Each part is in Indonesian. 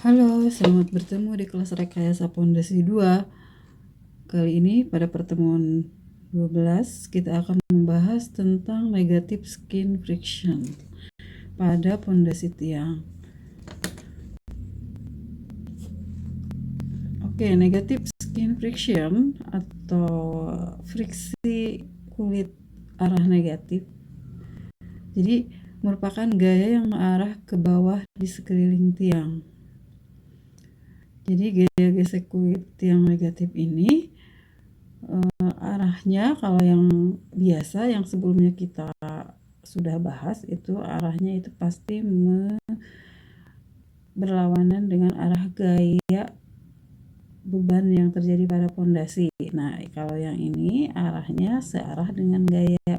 Halo, selamat bertemu di kelas Rekayasa Pondasi 2. Kali ini pada pertemuan 12 kita akan membahas tentang negative skin friction pada pondasi tiang. Oke, negative skin friction atau friksi kulit arah negatif. Jadi merupakan gaya yang mengarah ke bawah di sekeliling tiang. Jadi gaya gesek kulit tiang negatif ini arahnya kalau yang biasa yang sebelumnya kita sudah bahas itu arahnya itu pasti berlawanan dengan arah gaya beban yang terjadi pada pondasi. Nah, kalau yang ini arahnya searah dengan gaya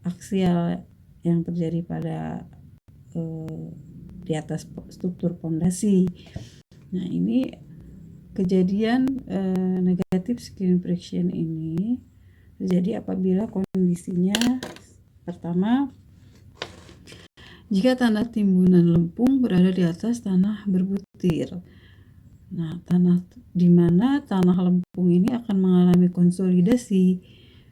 aksial yang terjadi pada di atas struktur pondasi. Nah, ini kejadian negative skin friction ini terjadi apabila kondisinya pertama, jika tanah timbunan lempung berada di atas tanah berbutir. Nah, di mana tanah lempung ini akan mengalami konsolidasi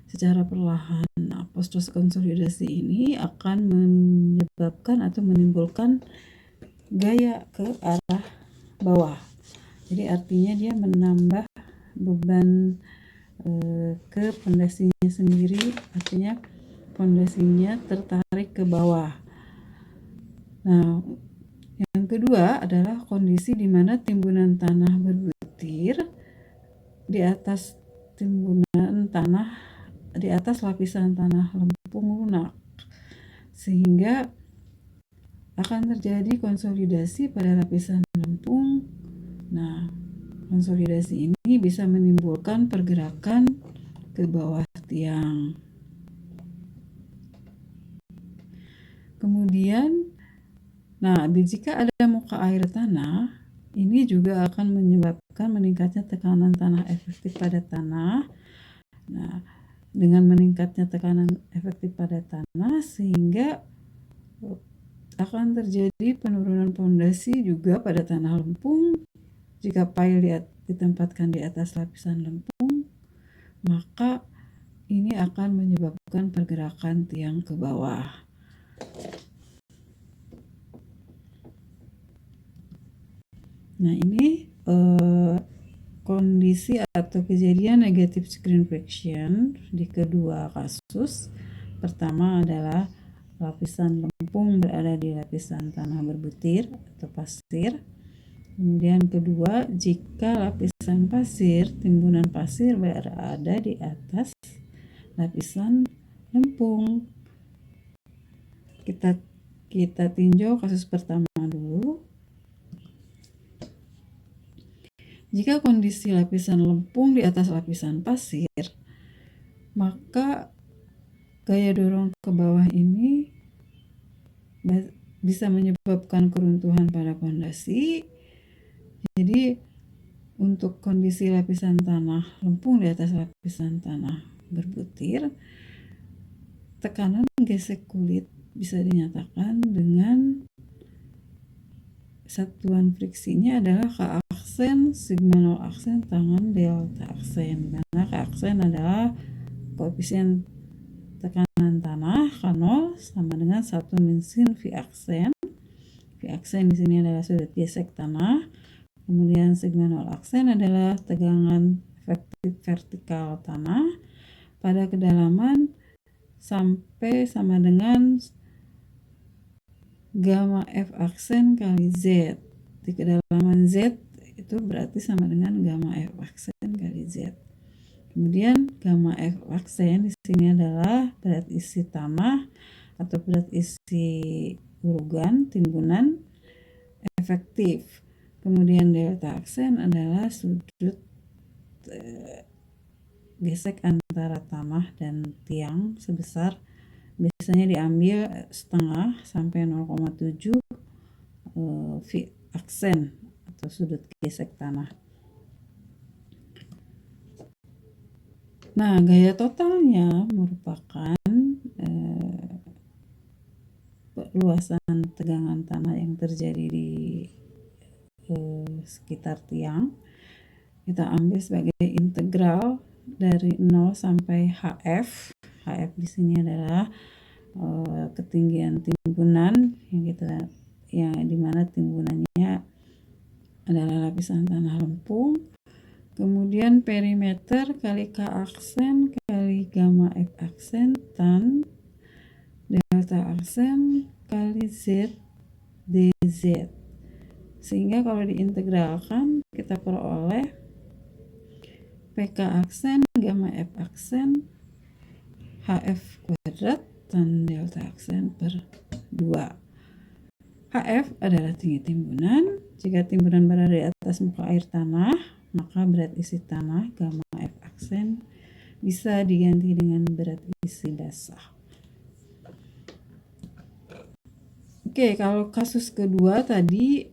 secara perlahan. Nah, proses konsolidasi ini akan menyebabkan atau menimbulkan gaya ke arah bawah. Jadi artinya dia menambah beban ke pondasinya sendiri, artinya pondasinya tertarik ke bawah. Nah, yang kedua adalah kondisi di mana timbunan tanah berbutir di atas lapisan tanah lempung lunak, sehingga akan terjadi konsolidasi pada lapisan lempung. Nah, konsolidasi ini bisa menimbulkan pergerakan ke bawah tiang. Kemudian, jika ada muka air tanah, ini juga akan menyebabkan meningkatnya tekanan tanah efektif pada tanah. Nah, dengan meningkatnya tekanan efektif pada tanah, sehingga akan terjadi penurunan pondasi juga pada tanah lempung. Jika pile ditempatkan di atas lapisan lempung, maka ini akan menyebabkan pergerakan tiang ke bawah. Nah, ini kondisi atau kejadian negative skin friction di kedua kasus. Pertama adalah lapisan lempung berada di lapisan tanah berbutir atau pasir. Kemudian kedua, jika lapisan pasir, timbunan pasir berada di atas lapisan lempung. Kita tinjau kasus pertama dulu. Jika kondisi lapisan lempung di atas lapisan pasir, maka gaya dorong ke bawah ini bisa menyebabkan keruntuhan pada pondasi. Jadi untuk kondisi lapisan tanah lempung di atas lapisan tanah berbutir, tekanan gesek kulit bisa dinyatakan dengan satuan friksinya adalah K-aksen sigma 0 aksen tangan delta aksen, karena K-aksen adalah koefisien tekanan tanah K0 sama dengan 1 min sin V-aksen. V-aksen di sini adalah sudut gesek tanah. Kemudian sigma 0 aksen adalah tegangan efektif vertikal tanah pada kedalaman sampai sama dengan gamma F aksen kali Z. Di kedalaman Z itu berarti sama dengan gamma F aksen kali Z. Kemudian gamma F aksen di sini adalah berat isi tanah atau berat isi urugan timbunan efektif. Kemudian delta aksen adalah sudut gesek antara tanah dan tiang sebesar, biasanya diambil setengah sampai 0,7 V aksen atau sudut gesek tanah. Nah, gaya totalnya merupakan luasan tegangan tanah yang terjadi di sekitar tiang. Kita ambil sebagai integral dari 0 sampai HF. HF di sini adalah ketinggian timbunan yang dimana timbunannya adalah lapisan tanah lempung. Kemudian perimeter kali K aksen kali gamma F aksen tan delta aksen kali Z dz. Sehingga kalau diintegralkan kita peroleh PK aksen gamma F aksen HF kuadrat tan delta aksen per 2. HF adalah tinggi timbunan. Jika timbunan berada di atas muka air tanah, maka berat isi tanah gamma F aksen bisa diganti dengan berat isi basah. Oke, kalau kasus kedua tadi,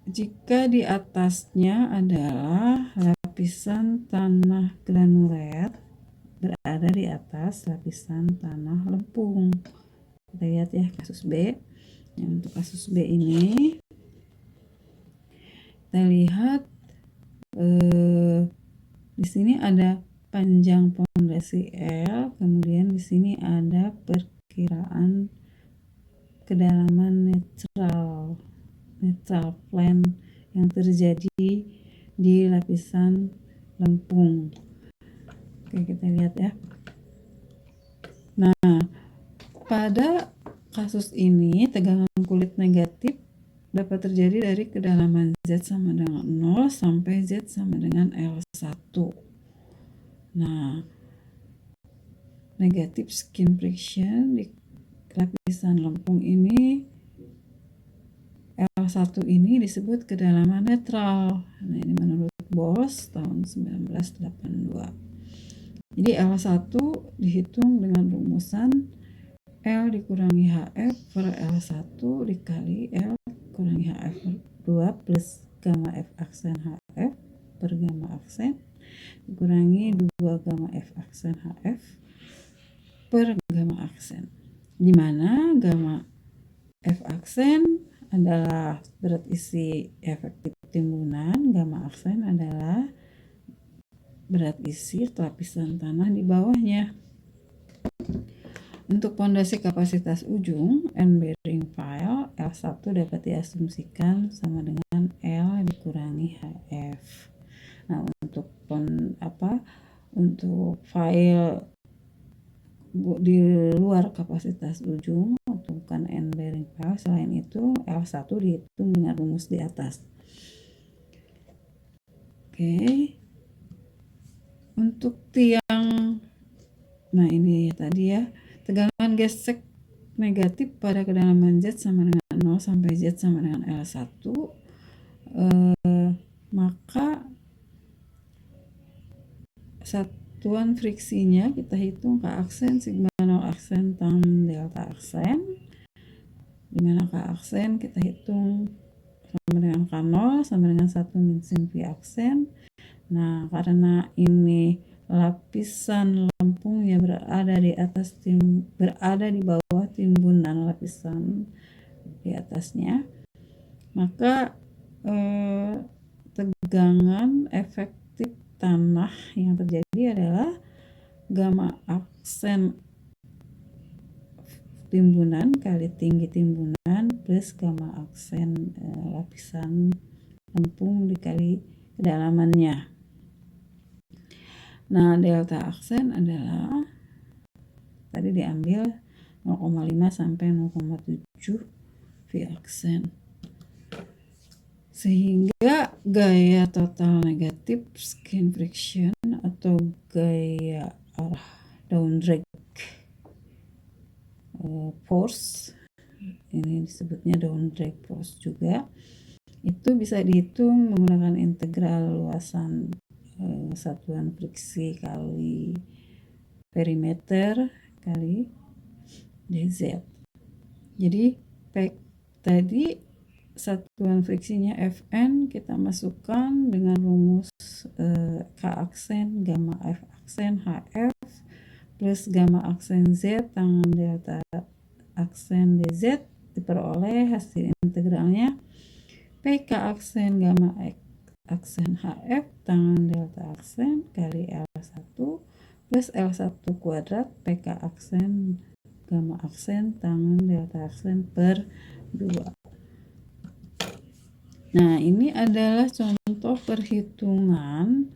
jika di atasnya adalah lapisan tanah granulat berada di atas lapisan tanah lempung. Kita lihat ya kasus B. Untuk kasus B ini kita lihat di sini ada panjang pondasi L, kemudian di sini ada perkiraan kedalaman netral plan yang terjadi di lapisan lempung. Oke, kita lihat ya. Nah, pada kasus ini tegangan kulit negatif dapat terjadi dari kedalaman Z sama dengan 0 sampai Z sama dengan L1. Nah, negatif skin friction di lapisan lempung ini L1 ini disebut kedalaman netral. Nah, ini menurut Bos tahun 1982. Jadi L1 dihitung dengan rumusan L dikurangi HF per L1 dikali L kurangi HF per 2 plus gamma F aksen HF per gamma aksen dikurangi 2 gamma F aksen HF per gamma aksen, di mana gamma F aksen adalah berat isi efektif timbunan, gamma aksen adalah berat isi lapisan tanah di bawahnya. Untuk pondasi kapasitas ujung end bearing pile L1 dapat diasumsikan sama dengan L dikurangi HF. Nah, untuk file di luar kapasitas ujung atau bukan end bearing pile, selain itu L1 dihitung dengan rumus di atas. Oke. Untuk tiang, nah ini tadi ya, tegangan gesek negatif pada kedalaman Z sama dengan 0 sampai Z sama dengan L1, maka satuan friksinya kita hitung K aksen sigma 0 aksen tan delta aksen, dimana K aksen kita hitung sama dengan K0 sama dengan 1 min sin V aksen. Nah, karena ini lapisan lempung yang berada di bawah timbunan lapisan di atasnya, maka tegangan efektif tanah yang terjadi adalah gamma aksen timbunan kali tinggi timbunan plus gamma aksen lapisan lempung dikali kedalamannya. Nah, delta aksen adalah tadi diambil 0,5 sampai 0,7 V aksen. Sehingga gaya total negatif skin friction atau gaya arah down drag force, ini disebutnya down drag force juga, itu bisa dihitung menggunakan integral luasan satuan friksi kali perimeter kali dz. Jadi tadi satuan friksinya Fn kita masukkan dengan rumus K aksen gamma F aksen HF plus gamma aksen Z tangan delta aksen dz, diperoleh hasil integralnya PK aksen gamma aksen HF tangan delta aksen kali L1 plus L1 kuadrat PK aksen gamma aksen tangan delta aksen per 2. Nah, ini adalah contoh perhitungan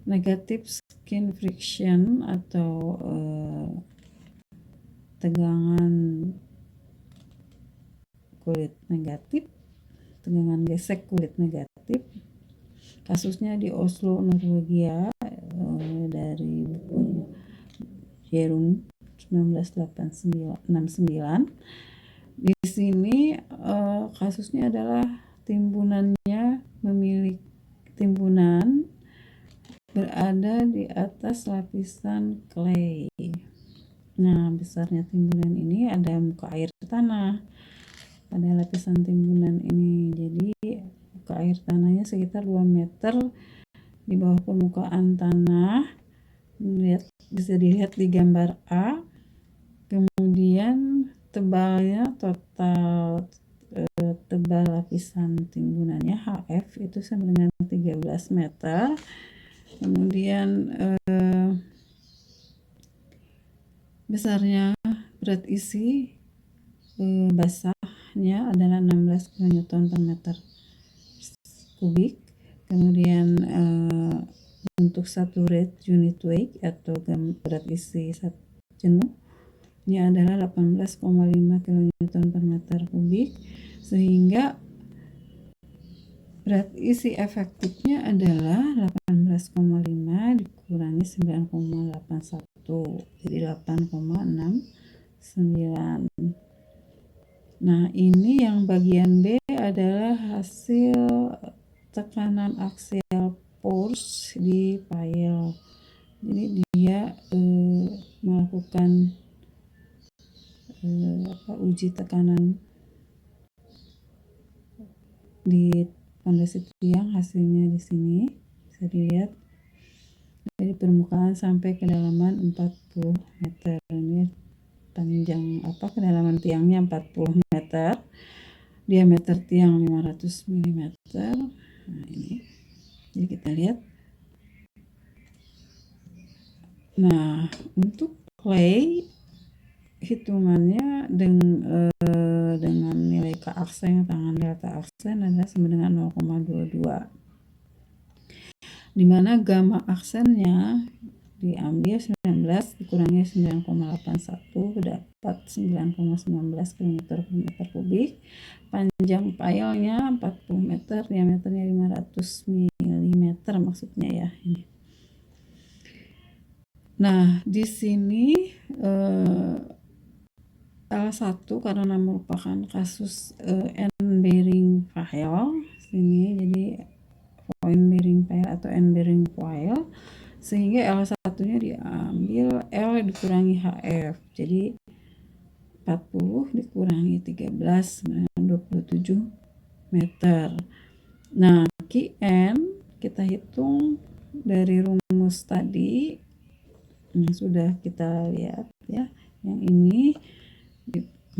negatif skin friction atau tegangan kulit negatif, tegangan gesek kulit negatif. Kasusnya di Oslo, Norwegia, dari buku Jerun 1969. Di sini kasusnya adalah timbunan berada di atas lapisan clay. Nah, besarnya timbunan ini ada muka air tanah pada lapisan timbunan ini. Jadi muka air tanahnya sekitar 2 meter di bawah permukaan tanah. Bisa dilihat di gambar A. Kemudian tebalnya total tebal lapisan timbunannya HF itu sama dengan 13 meter. Kemudian besarnya berat isi basahnya adalah 16 kN per meter kubik. Kemudian untuk satu unit weight atau berat isi jenuh ini adalah 18,5 kN per meter kubik, sehingga berat isi efektifnya adalah 18,5 dikurangi 9,81, jadi 8,69. Nah, ini yang bagian B adalah hasil tekanan axial force di pile. Jadi dia melakukan uji tekanan di fondasi tiang. Hasilnya di sini bisa dilihat dari permukaan sampai kedalaman 40 meter. Ini panjang kedalaman tiangnya 40 meter, diameter tiang 500 mm. Nah, ini jadi kita lihat. Nah, untuk clay hitungannya dengan nilai K aksen tangan delta aksen adalah sama dengan 0,22, di mana gamma aksennya diambil 19 dikurangi 9,81 dapat 9,19 kN per meter kubik. Panjang pilenya 40 meter, diameternya 500 mm maksudnya ya ini. Nah, di sini L1 karena merupakan kasus end-bearing pile sini, jadi point bearing pile atau end bearing pile, sehingga L1-nya diambil L dikurangi HF. Jadi 40 dikurangi 13 27 meter. Nah, Qn kita hitung dari rumus tadi yang sudah kita lihat ya. Yang ini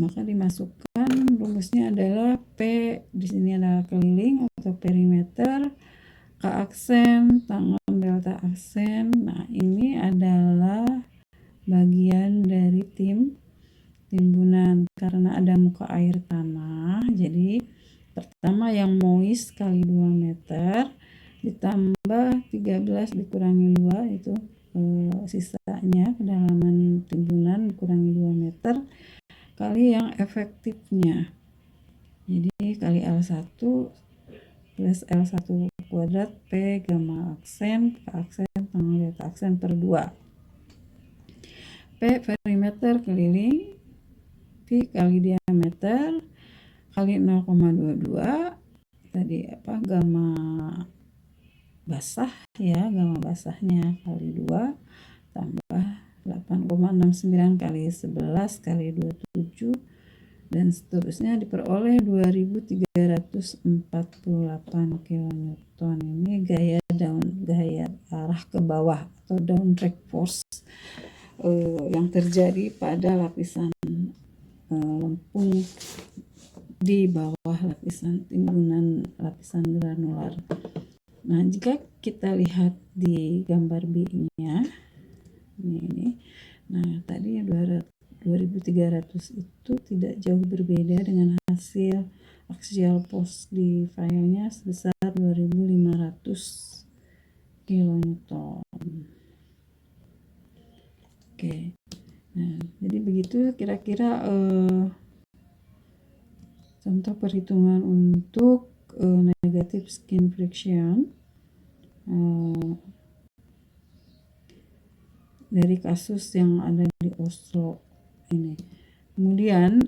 maka dimasukkan rumusnya adalah P di sini adalah keliling atau perimeter, K aksen tangan delta aksen. Nah, ini adalah bagian dari timbunan karena ada muka air tanah. Jadi pertama yang moist kali 2 meter ditambah 13 dikurangi 2 itu sisanya kedalaman timbunan dikurangi 2 meter kali yang efektifnya. Jadi kali L1 plus L1 kuadrat P gamma aksen K aksen tangan delta aksen per 2. P perimeter keliling, P kali diameter kali 0,22 tadi gamma basah ya, gamma basahnya kali 2 tambah 8,69 kali 11 kali 27 dan seterusnya diperoleh 2348 kN. Ini gaya arah ke bawah atau down drag force yang terjadi pada lapisan lempung di bawah lapisan timbunan lapisan granular. Nah, jika kita lihat di gambar B-nya, ini. Nah, tadi yang 2300 itu tidak jauh berbeda dengan hasil axial force di filenya sebesar 2500 kilonewton. Oke. Nah, jadi begitu kira-kira contoh perhitungan untuk negative skin friction dari kasus yang ada di Oslo ini. Kemudian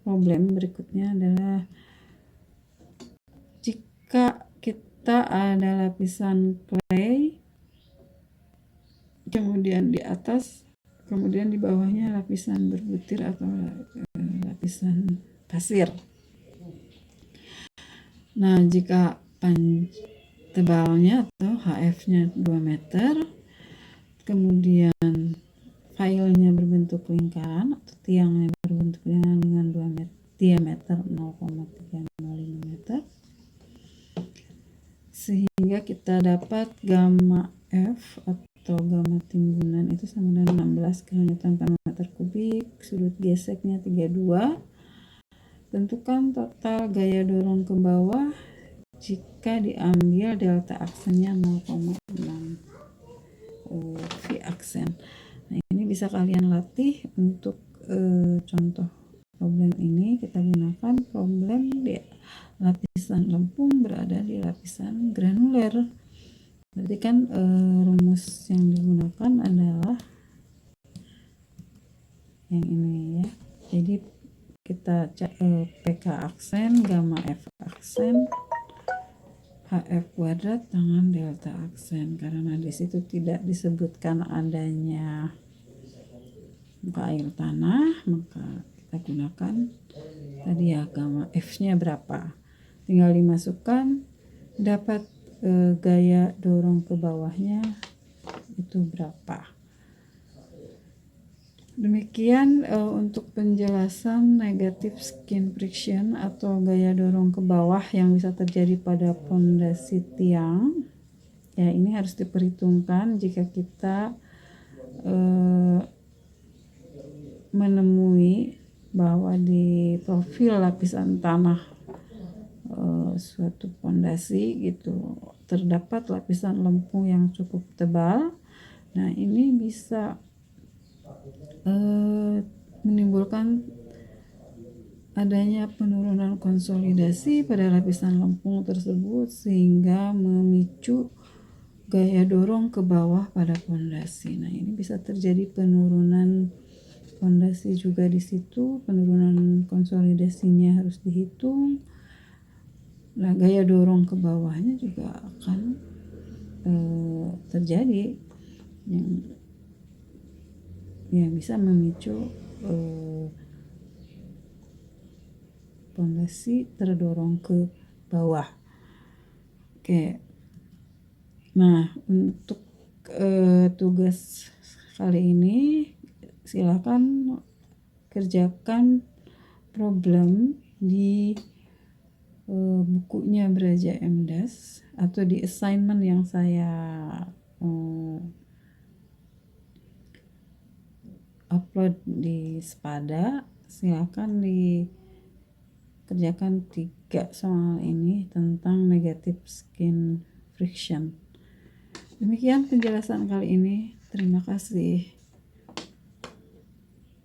problem berikutnya adalah jika kita ada lapisan clay, kemudian di atas, kemudian di bawahnya lapisan berbutir atau lapisan pasir. Nah, jika tebalnya atau HF-nya 2 meter, kemudian filenya berbentuk lingkaran atau tiangnya berbentuk lingkaran dengan diameter 0,305 meter, sehingga kita dapat gamma F atau gamma timbunan itu sama dengan 16 kN per meter kubik, sudut geseknya 32. Tentukan total gaya dorong ke bawah jika diambil delta aksennya 0,6 V aksen. Nah, ini bisa kalian latih untuk contoh problem ini. Kita gunakan problem di lapisan lempung berada di lapisan granuler. Berarti kan rumus yang digunakan adalah yang ini ya. Jadi kita PK aksen, gamma F aksen, HF kuadrat tangan delta aksen. Karena di situ tidak disebutkan adanya muka air tanah, maka kita gunakan tadi ya gamma F-nya berapa. Tinggal dimasukkan, dapat gaya dorong ke bawahnya itu berapa. Demikian untuk penjelasan negative skin friction atau gaya dorong ke bawah yang bisa terjadi pada pondasi tiang. Ya, ini harus diperhitungkan jika kita menemui bahwa di profil lapisan tanah suatu pondasi gitu terdapat lapisan lempung yang cukup tebal. Nah, ini bisa menimbulkan adanya penurunan konsolidasi pada lapisan lempung tersebut sehingga memicu gaya dorong ke bawah pada pondasi. Nah, ini bisa terjadi penurunan pondasi juga di situ, penurunan konsolidasinya harus dihitung. Nah, gaya dorong ke bawahnya juga akan terjadi yang bisa memicu pondasi terdorong ke bawah. Oke. Nah, untuk tugas kali ini silakan kerjakan problem di bukunya Braja MDAS atau di assignment yang saya upload di Spada. Silakan dikerjakan 3 soal ini tentang negative skin friction. Demikian penjelasan kali ini. Terima kasih.